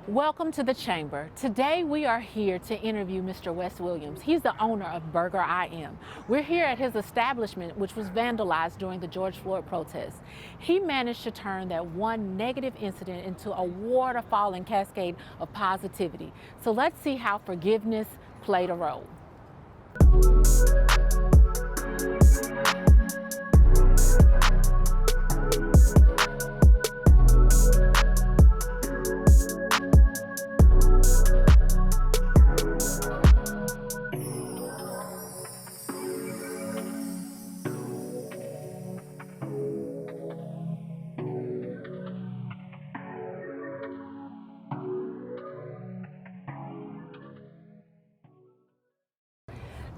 Welcome to the Chamber. Today we are here to interview Mr. Wes Williams. He's the owner of Burger IM. We're here at his establishment, which was vandalized during the George Floyd protests. He managed to turn that one negative incident into a waterfall and cascade of positivity. So let's see how forgiveness played a role.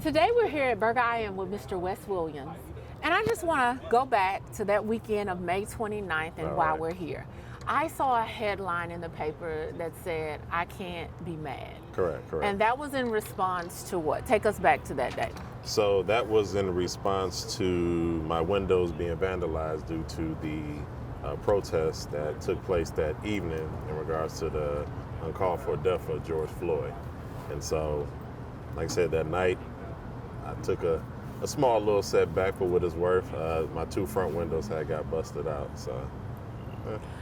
Today we're here at Burger IM with Mr. Wes Williams. And I just want to go back to that weekend of May 29th and why we're here. I saw a headline in the paper that said, "I can't be mad." Correct. And that was in response to what? Take us back to that day. So that was in response to my windows being vandalized due to the protests that took place that evening in regards to the uncalled for death of George Floyd. And so, like I said, that night, I took a small little setback for what it's worth. My two front windows had got busted out.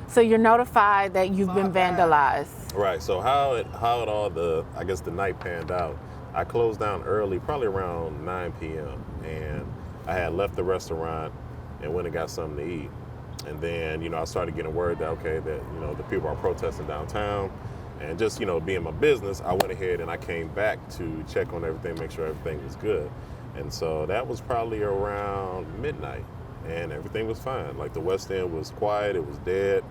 So you're notified that you've been vandalized. Right. So how it all the night panned out. I closed down early, probably around 9 p.m. and I had left the restaurant and went and got something to eat. And then, I started getting word that the people are protesting downtown. And just, being my business, I went ahead and I came back to check on everything, make sure everything was good. And so that was probably around midnight and everything was fine. Like the West End was quiet, it was dead.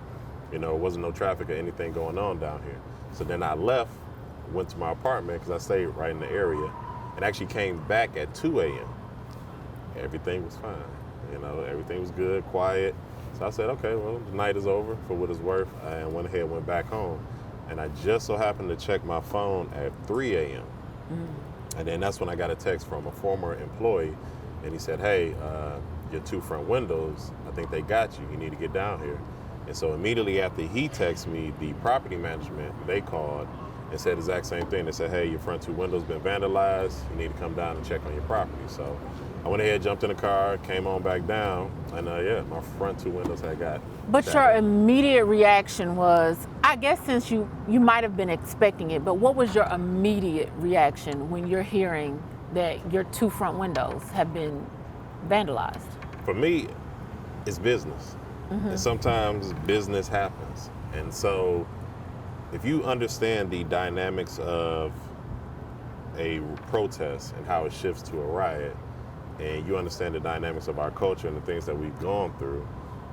There wasn't no traffic or anything going on down here. So then I left, went to my apartment because I stayed right in the area and actually came back at 2 a.m. Everything was fine. Everything was good, quiet. So I said, okay, well, the night is over for what it's worth. And went ahead and went back home. And I just so happened to check my phone at 3 a.m. And then that's when I got a text from a former employee. And he said, hey, your two front windows, I think they got you. You need to get down here. And so immediately after he texted me, the property management, they called and said the exact same thing. They said, hey, your front two windows been vandalized. You need to come down and check on your property. So I went ahead, jumped in the car, came on back down, and my front two windows had got But shattered. your immediate reaction was, I guess since you might have been expecting it, but what was your immediate reaction when you're hearing that your two front windows have been vandalized? For me, it's business. And sometimes business happens. And so if you understand the dynamics of a protest and how it shifts to a riot, and you understand the dynamics of our culture and the things that we've gone through,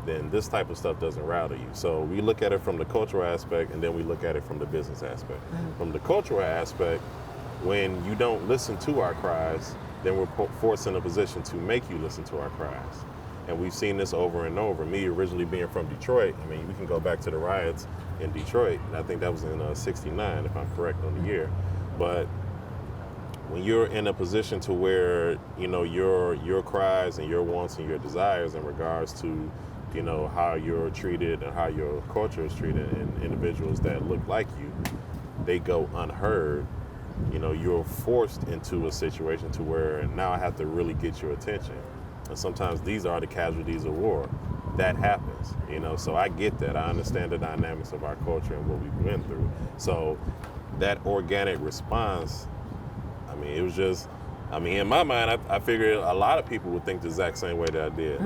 then this type of stuff doesn't rattle you. So we look at it from the cultural aspect, and then we look at it from the business aspect. From the cultural aspect, when you don't listen to our cries, then we're forced in a position to make you listen to our cries. And we've seen this over and over. Me originally being from Detroit, we can go back to the riots in Detroit, and I think that was in '69, if I'm correct on the year. But when you're in a position to where, your cries and your wants and your desires in regards to, how you're treated and how your culture is treated and individuals that look like you, they go unheard, you're forced into a situation to where now I have to really get your attention. And sometimes these are the casualties of war. That happens, so I get that. I understand the dynamics of our culture and what we've been through. So that organic response, it was just, in my mind, I figured a lot of people would think the exact same way that I did.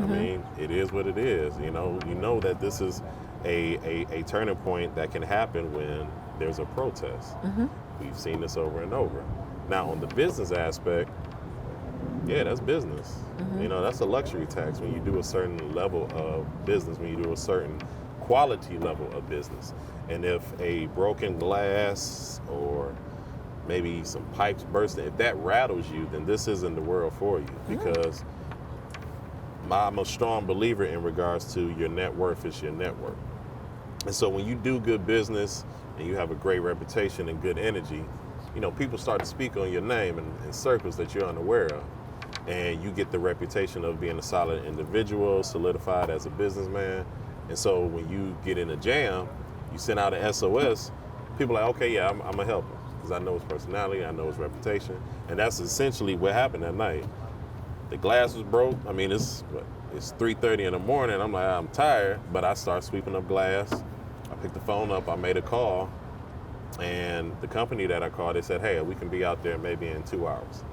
It is what it is. You know that this is a turning point that can happen when there's a protest. We've seen this over and over. Now, on the business aspect, yeah, that's business. That's a luxury tax when you do a certain level of business, when you do a certain quality level of business. And if a broken glass or maybe some pipes bursting, if that rattles you, then this isn't the world for you, because I'm a strong believer in regards to your net worth is your network. And so when you do good business and you have a great reputation and good energy, people start to speak on your name in circles that you're unaware of. And you get the reputation of being a solid individual, solidified as a businessman. And so when you get in a jam, you send out an SOS, people are like, okay, yeah, I'm gonna help him because I know his personality, I know his reputation, and that's essentially what happened that night. The glass was broke. I mean, it's 3:30 in the morning. I'm like, I'm tired, but I start sweeping up glass. I picked the phone up. I made a call, and the company that I called, they said, hey, we can be out there maybe in 2 hours.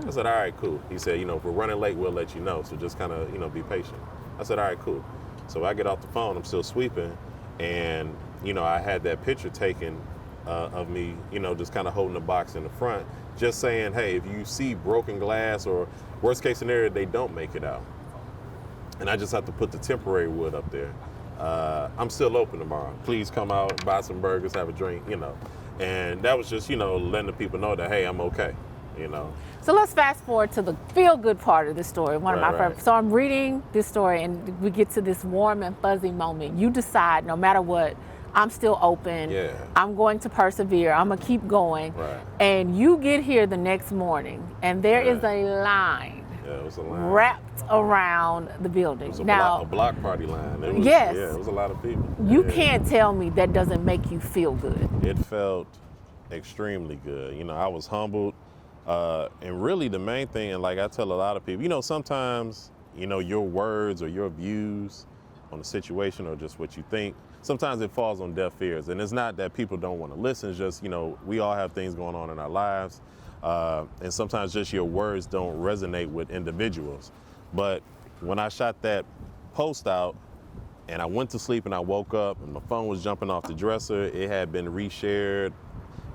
I said, all right, cool. He said, if we're running late, we'll let you know. So just kind of, be patient. I said, all right, cool. So I get off the phone. I'm still sweeping, and I had that picture taken of me, just kind of holding the box in the front, just saying, hey, if you see broken glass or worst case scenario, they don't make it out. And I just have to put the temporary wood up there. I'm still open tomorrow. Please come out, buy some burgers, have a drink, And that was just, letting the people know that, hey, I'm okay, So let's fast forward to the feel-good part of the story. One of my Right. favorite. So I'm reading this story, and we get to this warm and fuzzy moment. You decide, no matter what, I'm still open. Yeah. I'm going to persevere. I'm gonna keep going. Right. And you get here the next morning, and there is Yeah. a line Yeah, it was a line. wrapped around the building. It was a Now, block party line. It was, Yes. Yeah, it was a lot of people. you Yeah. can't tell me that doesn't make you feel good. It felt extremely good. I was humbled. And really the main thing, and like I tell a lot of people, sometimes, your words or your views on the situation or just what you think, sometimes it falls on deaf ears. And it's not that people don't want to listen. It's just, we all have things going on in our lives. And sometimes just your words don't resonate with individuals. But when I shot that post out and I went to sleep and I woke up and my phone was jumping off the dresser, it had been reshared.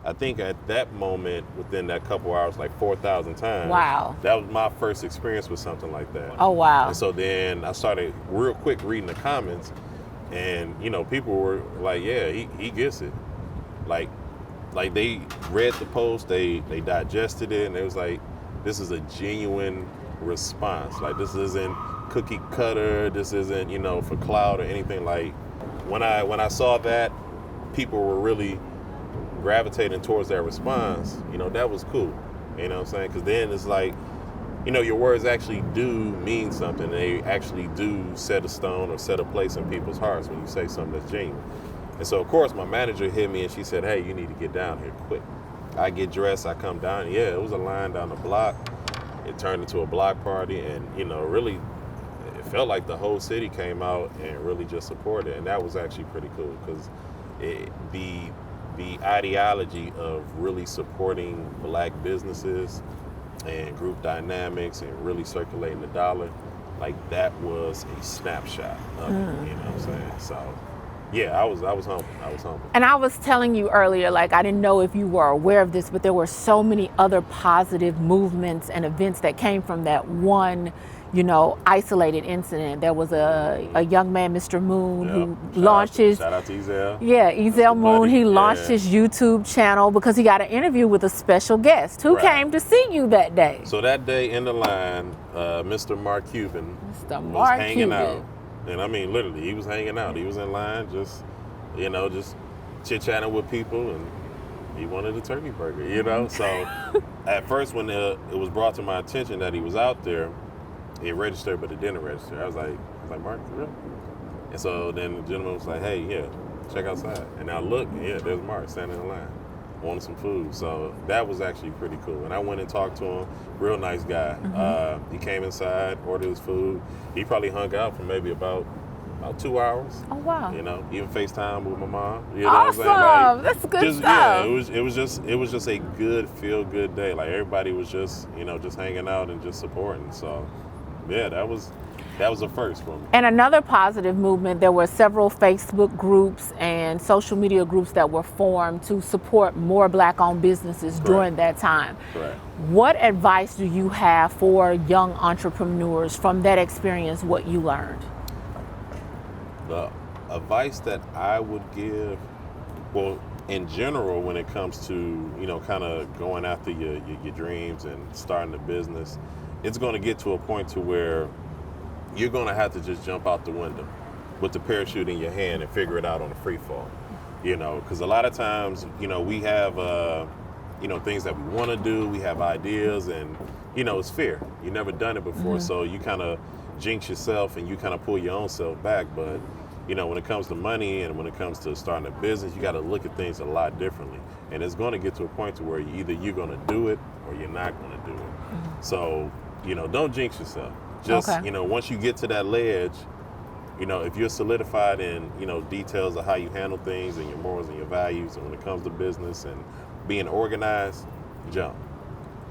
I think at that moment, within that couple hours, like 4,000 times. Wow. That was my first experience with something like that. Oh, wow. And so then I started real quick reading the comments, and people were like, yeah, he gets it. Like they read the post, they digested it, and it was like, this is a genuine response. Like, this isn't cookie cutter, this isn't, for clout or anything. Like, when I saw that, people were really gravitating towards that response, that was cool. You know what I'm saying? Because then it's like, your words actually do mean something. They actually do set a stone or set a place in people's hearts when you say something that's genuine. And so, of course, my manager hit me and she said, hey, you need to get down here quick. I get dressed, I come down. Yeah, it was a line down the block. It turned into a block party, and, really, it felt like the whole city came out and really just supported. And that was actually pretty cool because the ideology of really supporting black businesses and group dynamics and really circulating the dollar, like that was a snapshot of it, you know what I'm saying? So, yeah, I was humble. And I was telling you earlier, like, I didn't know if you were aware of this, but there were so many other positive movements and events that came from that one, isolated incident. There was a young man, Mr. Moon, who launched his... Shout out to Ezel. Yeah, Ezel Moon. He launched Yeah. his YouTube channel because he got an interview with a special guest who Right. came to see you that day. So that day in the line, Mr. Mark Cuban Mr. was Mark hanging Cuban. out. And I mean, literally, he was hanging out. He was in line, just chit-chatting with people, and he wanted a turkey burger, So at first, when it was brought to my attention that he was out there, it registered, but it didn't register. I was like, Mark, for real? And so then the gentleman was like, hey, yeah, check outside. And I look, and yeah, there's Mark standing in line, wanting some food. So that was actually pretty cool. And I went and talked to him, real nice guy. He came inside, ordered his food. He probably hung out for maybe about 2 hours. Oh, wow. Even FaceTime with my mom. You know Awesome. what I'm saying? That's good Yeah, stuff. it was just a good, feel good day. Like everybody was just hanging out and just supporting. So yeah, that was a first for me. And another positive movement, there were several Facebook groups and social media groups that were formed to support more Black-owned businesses during that time. Correct. What advice do you have for young entrepreneurs from that experience, what you learned? The advice that I would give, well, in general, when it comes to, kind of going after your dreams and starting a business, it's going to get to a point to where you're going to have to just jump out the window with the parachute in your hand and figure it out on a free fall, because a lot of times, we have, things that we want to do, we have ideas, and, it's fear. You've never done it before, so you kind of jinx yourself and you kind of pull your own self back. But, when it comes to money and when it comes to starting a business, you got to look at things a lot differently. And it's going to get to a point to where either you're going to do it or you're not going to do it. So, don't jinx yourself. Just, once you get to that ledge, if you're solidified in, details of how you handle things and your morals and your values, and when it comes to business and being organized, jump.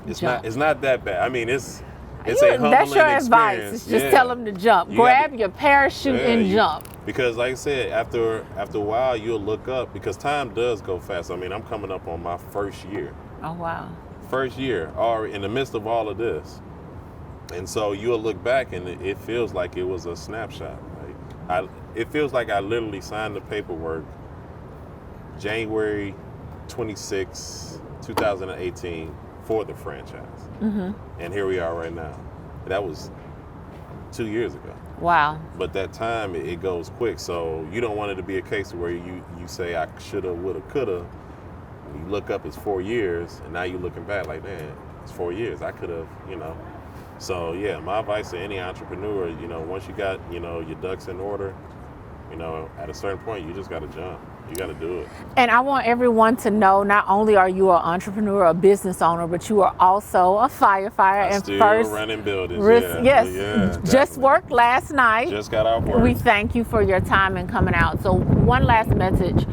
It's not that bad. I mean, it's a humbling that's your experience. advice. It's just tell them to jump. Grab your parachute and jump. Because like I said, after a while, you'll look up, because time does go fast. I mean, I'm coming up on my first year. Oh, wow. First year, or in the midst of all of this. And so you'll look back and it feels like it was a snapshot. It feels like I literally signed the paperwork January 26, 2018 for the franchise. And here we are right now. That was 2 years ago. Wow. But that time, it goes quick. So you don't want it to be a case where you say, I shoulda, woulda, coulda. You look up, it's 4 years, and now you're looking back like, man, it's 4 years. I could have, So yeah, my advice to any entrepreneur, once you got, your ducks in order, at a certain point, you just got to jump. You got to do it. And I want everyone to know, not only are you an entrepreneur, a business owner, but you are also a firefighter. Still running buildings. Yes. Just worked last night. Just got out work. We thank you for your time and coming out. So one last message.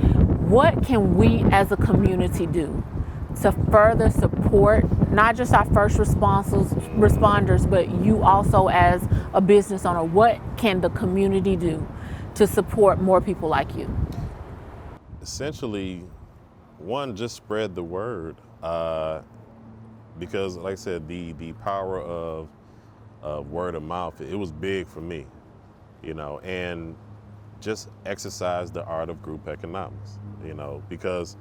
What can we as a community do to further support not just our first responders, but you also as a business owner? What can the community do to support more people like you? Essentially, one, just spread the word, because like I said, the power of word of mouth, it was big for me, and just exercise the art of group economics, because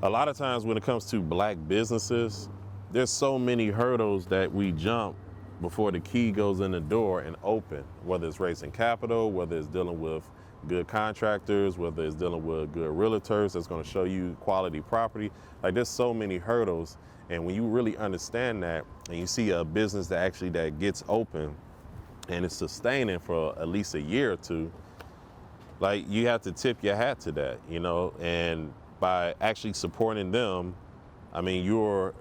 a lot of times when it comes to black businesses, there's so many hurdles that we jump before the key goes in the door and open, whether it's raising capital, whether it's dealing with good contractors, whether it's dealing with good realtors that's going to show you quality property. Like, there's so many hurdles. And when you really understand that and you see a business that gets open and it's sustaining for at least a year or two, like, you have to tip your hat to that, and by actually supporting them, I mean, you're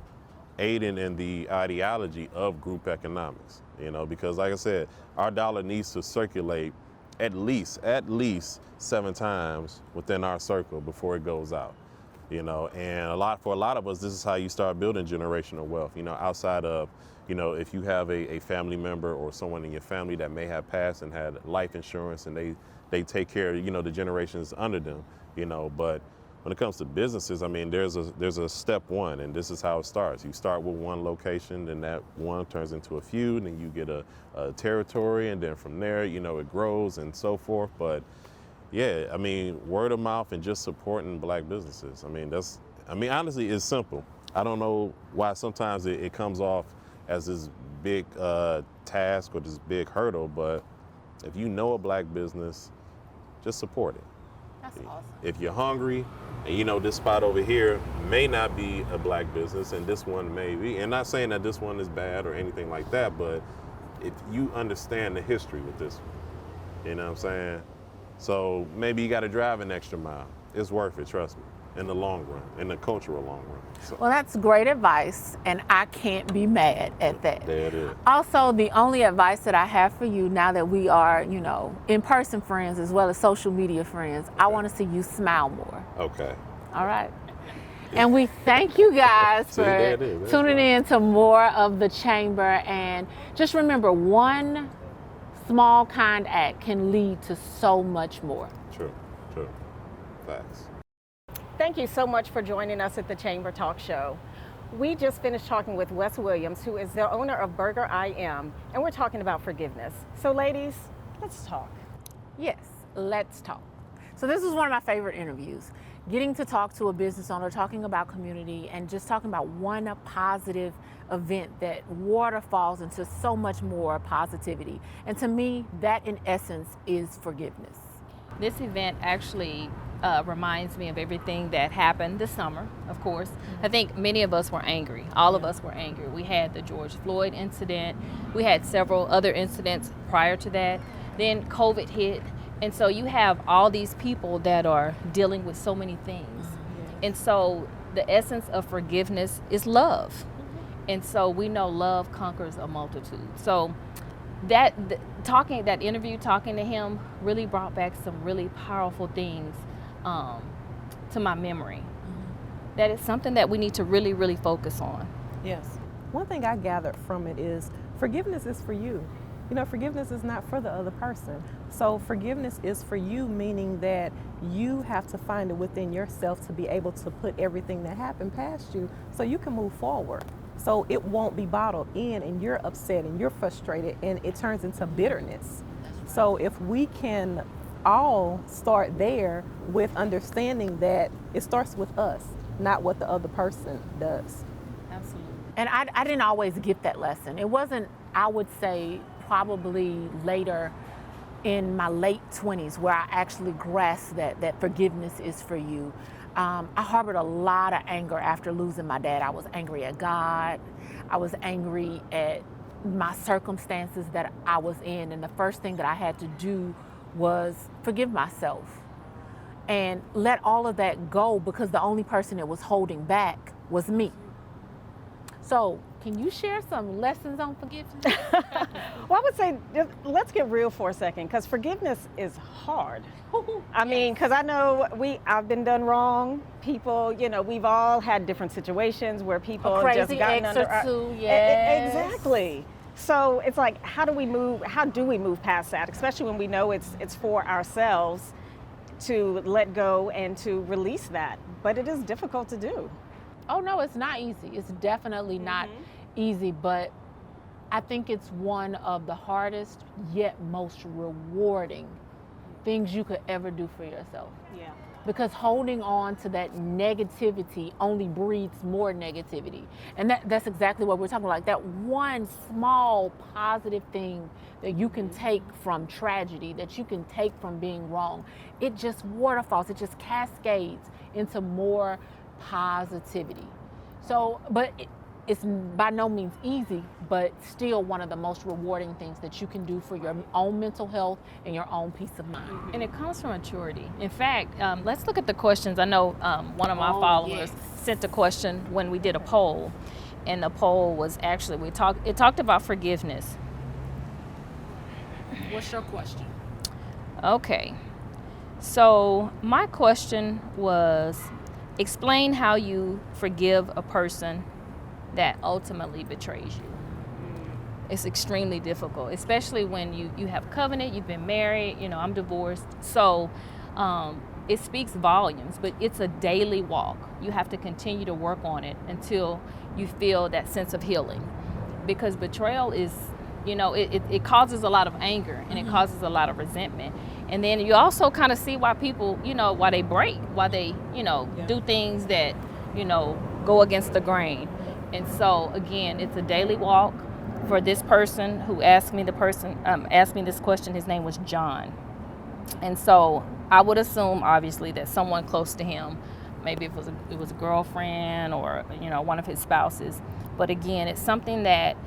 aiding in the ideology of group economics, because like I said, our dollar needs to circulate at least 7 times within our circle before it goes out, and for a lot of us, this is how you start building generational wealth, outside of, if you have a family member or someone in your family that may have passed and had life insurance and they take care of, the generations under them, but when it comes to businesses, I mean, there's a step one, and this is how it starts. You start with one location, then that one turns into a few, and then you get a territory, and then from there, it grows and so forth. But yeah, I mean, word of mouth and just supporting black businesses. I mean, honestly, it's simple. I don't know why sometimes it comes off as this big task or this big hurdle, but if you know a black business, just support it. That's awesome. If you're hungry and this spot over here may not be a black business and this one may be, and not saying that this one is bad or anything like that, but if you understand the history with this one, you know what I'm saying? So maybe you got to drive an extra mile. It's worth it, trust me, in the long run, in the cultural long run. So. Well, that's great advice, and I can't be mad at that. There it is. Also, the only advice that I have for you now that we are, in-person friends as well as social media friends, I want to see you smile more. Okay. All right. And we thank you guys for tuning in to more of The Chamber. And just remember, one small, kind act can lead to so much more. True. Facts. Thank you so much for joining us at the Chamber Talk Show. We just finished talking with Wes Williams, who is the owner of Burger IM, and we're talking about forgiveness. So ladies, let's talk. Yes, let's talk. So this is one of my favorite interviews. Getting to talk to a business owner, talking about community, and just talking about one positive event that waterfalls into so much more positivity. And to me, that in essence is forgiveness. This event actually reminds me of everything that happened this summer, of course. I think many of us were angry. All of us were angry. We had the George Floyd incident. We had several other incidents prior to that. Then COVID hit. And so you have all these people that are dealing with so many things. And so the essence of forgiveness is love. And so we know love conquers a multitude. So that interview, talking to him, really brought back some really powerful things to my memory. That is something that we need to really, really focus on. Yes. One thing I gathered from it is forgiveness is for you. You know, forgiveness is not for the other person. So forgiveness is for you, meaning that you have to find it within yourself to be able to put everything that happened past you so you can move forward. So it won't be bottled in and you're upset and you're frustrated and it turns into bitterness. So if we can all start there with understanding that it starts with us, not what the other person does. Absolutely. And I didn't always get that lesson. It wasn't, I would say, probably later in my late 20s where I actually grasped that forgiveness is for you. I harbored a lot of anger after losing my dad. I was angry at God. I was angry at my circumstances that I was in. And the first thing that I had to do was forgive myself and let all of that go, because the only person that was holding back was me. So can you share some lessons on forgiveness? Well, I would say let's get real for a second, because forgiveness is hard. I mean, because I know I've been done wrong. People, you know, we've all had different situations where people A just crazy gotten ex under or two, yes. Exactly. So it's like, how do we move past that, especially when we know it's for ourselves to let go and to release that. But it is difficult to do. Oh no, it's not easy. It's definitely not easy, but I think it's one of the hardest yet most rewarding things you could ever do for yourself. Yeah. Because holding on to that negativity only breeds more negativity. And that's exactly what we're talking about. Like that one small positive thing that you can take from tragedy, that you can take from being wrong, it just waterfalls, it just cascades into more positivity. So, but it's by no means easy, but still one of the most rewarding things that you can do for your own mental health and your own peace of mind. And it comes from maturity. In fact, let's look at the questions. I know one of my followers sent a question when we did a poll, and the poll was actually, it talked about forgiveness. What's your question? Okay. So my question was, explain how you forgive a person that ultimately betrays you. It's extremely difficult, especially when you have covenant, you've been married, you know, I'm divorced. So it speaks volumes, but it's a daily walk. You have to continue to work on it until you feel that sense of healing. Because betrayal is, you know, it causes a lot of anger and it causes a lot of resentment. And then you also kind of see why people, you know, why they break, why they, you know, do things that, you know, go against the grain. And so again, it's a daily walk. For this person who asked me this question, his name was John. And so I would assume, obviously, that someone close to him, maybe it was a girlfriend or, you know, one of his spouses. But again, it's something that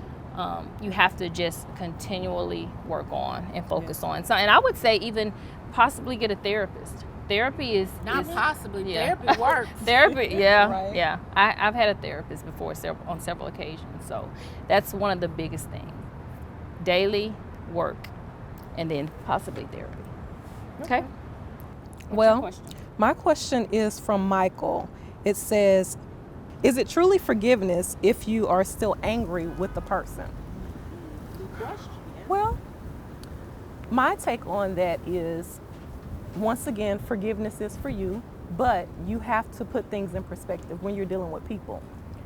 you have to just continually work on and focus on. So, and I would say even possibly get a therapist. Therapy is Possibly. Therapy works. Therapy, yeah, Right. yeah. I've had a therapist before on several occasions. So that's one of the biggest things. Daily work, and then possibly therapy. Okay. Well, my question is from Michael. It says, is it truly forgiveness if you are still angry with the person? Good question. Well, my take on that is, once again, forgiveness is for you, but you have to put things in perspective when you're dealing with people,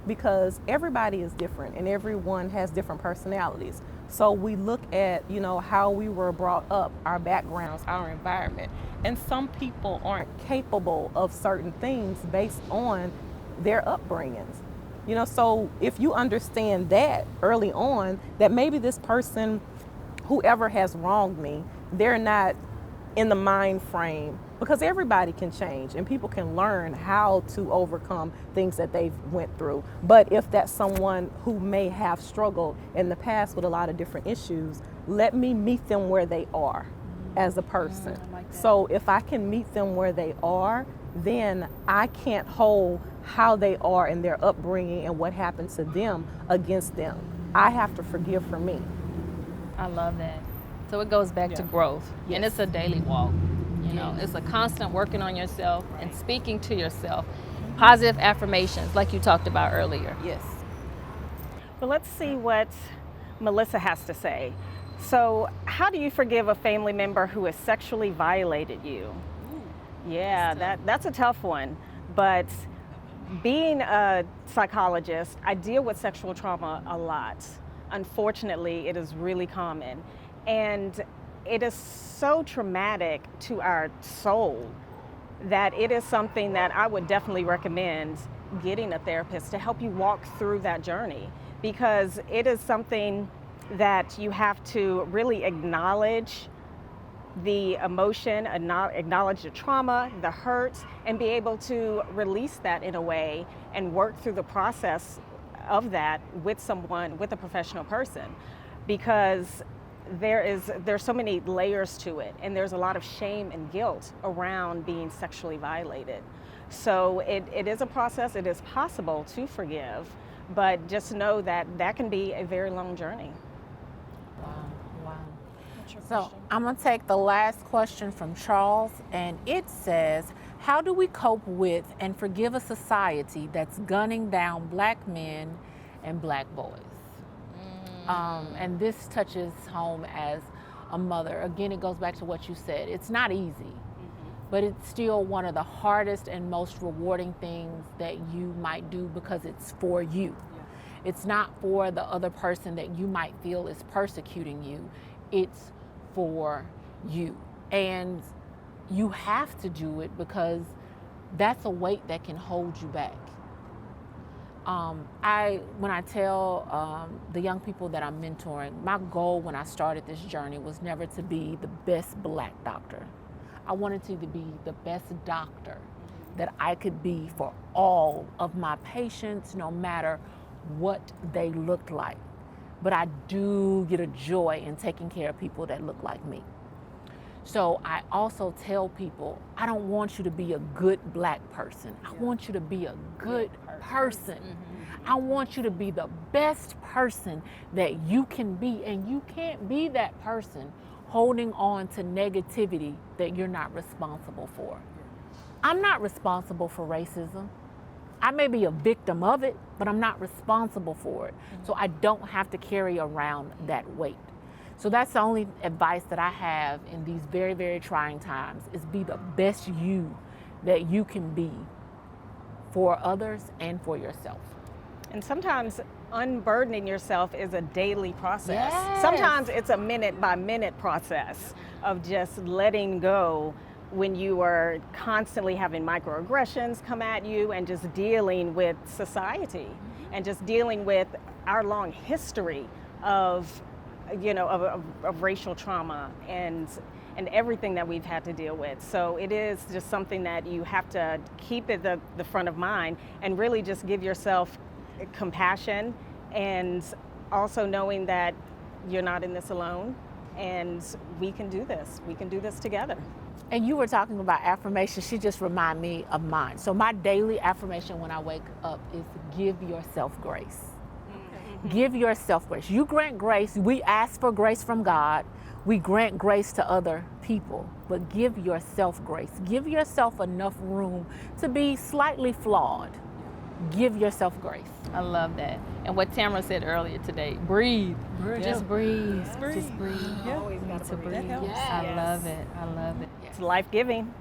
because everybody is different and everyone has different personalities. So we look at, you know, how we were brought up, our backgrounds, our environment, and some people aren't capable of certain things based on their upbringings. You know, so if you understand that early on, that maybe this person, whoever has wronged me, they're not in the mind frame, because everybody can change and people can learn how to overcome things that they've went through. But if that's someone who may have struggled in the past with a lot of different issues, let me meet them where they are as a person. I like that. So if I can meet them where they are, then I can't hold how they are and their upbringing and what happened to them against them. I have to forgive for me. I love that. So it goes back to growth, and it's a daily walk. You know, it's a constant working on yourself and speaking to yourself. Positive affirmations, like you talked about earlier. Yes. Well, let's see what Melissa has to say. So, how do you forgive a family member who has sexually violated you? Yeah, that's a tough one. But being a psychologist, I deal with sexual trauma a lot. Unfortunately, it is really common. And it is so traumatic to our soul that it is something that I would definitely recommend getting a therapist to help you walk through that journey, because it is something that you have to really acknowledge the emotion, acknowledge the trauma, the hurt, and be able to release that in a way and work through the process of that with a professional person, because there's so many layers to it, and there's a lot of shame and guilt around being sexually violated. So it is a process. It is possible to forgive, but just know that that can be a very long journey. Wow. So I'm going to take the last question from Charles, and it says, how do we cope with and forgive a society that's gunning down Black men and Black boys? And this touches home as a mother. Again, it goes back to what you said. It's not easy, but it's still one of the hardest and most rewarding things that you might do, because it's for you. It's not for the other person that you might feel is persecuting you. It's for you. And you have to do it, because that's a weight that can hold you back. When I tell the young people that I'm mentoring, my goal when I started this journey was never to be the best Black doctor. I wanted to be the best doctor that I could be for all of my patients, no matter what they looked like. But I do get a joy in taking care of people that look like me. So I also tell people, I don't want you to be a good Black person. I want you to be a good person. I want you to be the best person that you can be, and you can't be that person holding on to negativity that you're not responsible for. I'm not responsible for racism. I may be a victim of it, but I'm not responsible for it. So I don't have to carry around that weight. So that's the only advice that I have in these very, very trying times, is be the best you that you can be for others and for yourself. And sometimes unburdening yourself is a daily process. Yes. Sometimes it's a minute by minute process of just letting go when you are constantly having microaggressions come at you, and just dealing with society and just dealing with our long history of racial trauma and everything that we've had to deal with. So it is just something that you have to keep at the front of mind, and really just give yourself compassion, and also knowing that you're not in this alone, and we can do this. We can do this together. And you were talking about affirmations. She just reminded me of mine. So my daily affirmation when I wake up is give yourself grace. Give yourself grace. You grant grace. We ask for grace from God. We grant grace to other people, but give yourself grace. Give yourself enough room to be slightly flawed. Give yourself grace. I love that. And what Tamara said earlier today, breathe. Just breathe. Just breathe. Always got to breathe. That helps. I love it. I love it. It's life-giving.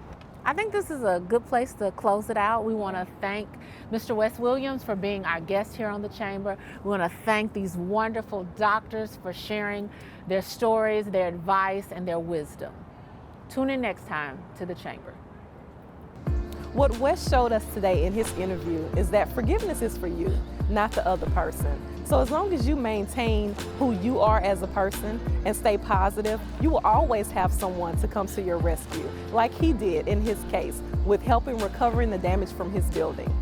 I think this is a good place to close it out. We want to thank Mr. Wes Williams for being our guest here on The Chamber. We want to thank these wonderful doctors for sharing their stories, their advice, and their wisdom. Tune in next time to The Chamber. What Wes showed us today in his interview is that forgiveness is for you, not the other person. So as long as you maintain who you are as a person and stay positive, you will always have someone to come to your rescue, like he did in his case, with helping recovering the damage from his building.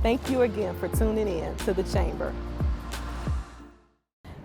Thank you again for tuning in to The Chamber.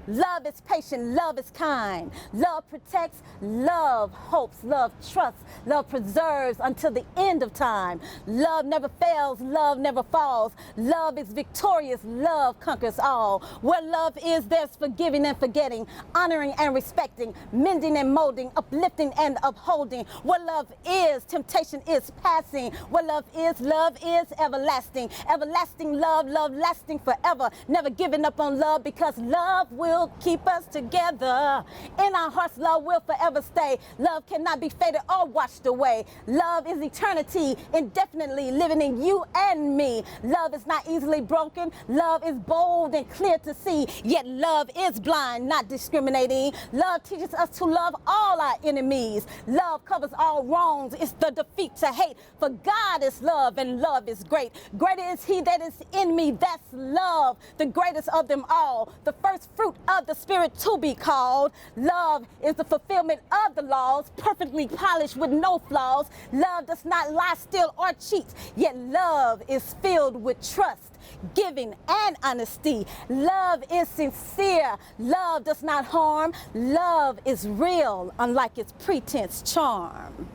Love is patient, love is kind. Love protects, love hopes, love trusts, love preserves until the end of time. Love never fails, love never falls. Love is victorious, love conquers all. Where love is, there's forgiving and forgetting, honoring and respecting, mending and molding, uplifting and upholding. Where love is, temptation is passing. Where love is everlasting. Everlasting love, love lasting forever. Never giving up on love, because love will keep us together. In our hearts, love will forever stay. Love cannot be faded or washed away. Love is eternity, indefinitely living in you and me. Love is not easily broken. Love is bold and clear to see. Yet love is blind, not discriminating. Love teaches us to love all our enemies. Love covers all wrongs. It's the defeat to hate. For God is love, and love is great. Greater is he that is in me. That's love, the greatest of them all. The first fruit of the Spirit to be called. Love is the fulfillment of the laws, perfectly polished with no flaws. Love does not lie, steal, or cheat. Yet love is filled with trust, giving, and honesty. Love is sincere. Love does not harm. Love is real, unlike its pretense charm.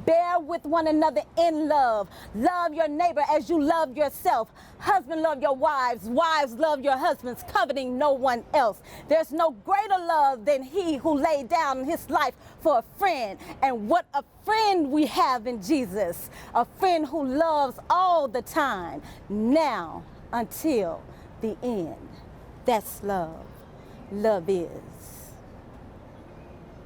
Bear with one another in love. Love your neighbor as you love yourself. Husband, love your wives. Wives, love your husbands, coveting no one else. There's no greater love than he who laid down his life for a friend. And what a friend we have in Jesus. A friend who loves all the time, now until the end. That's love. Love is.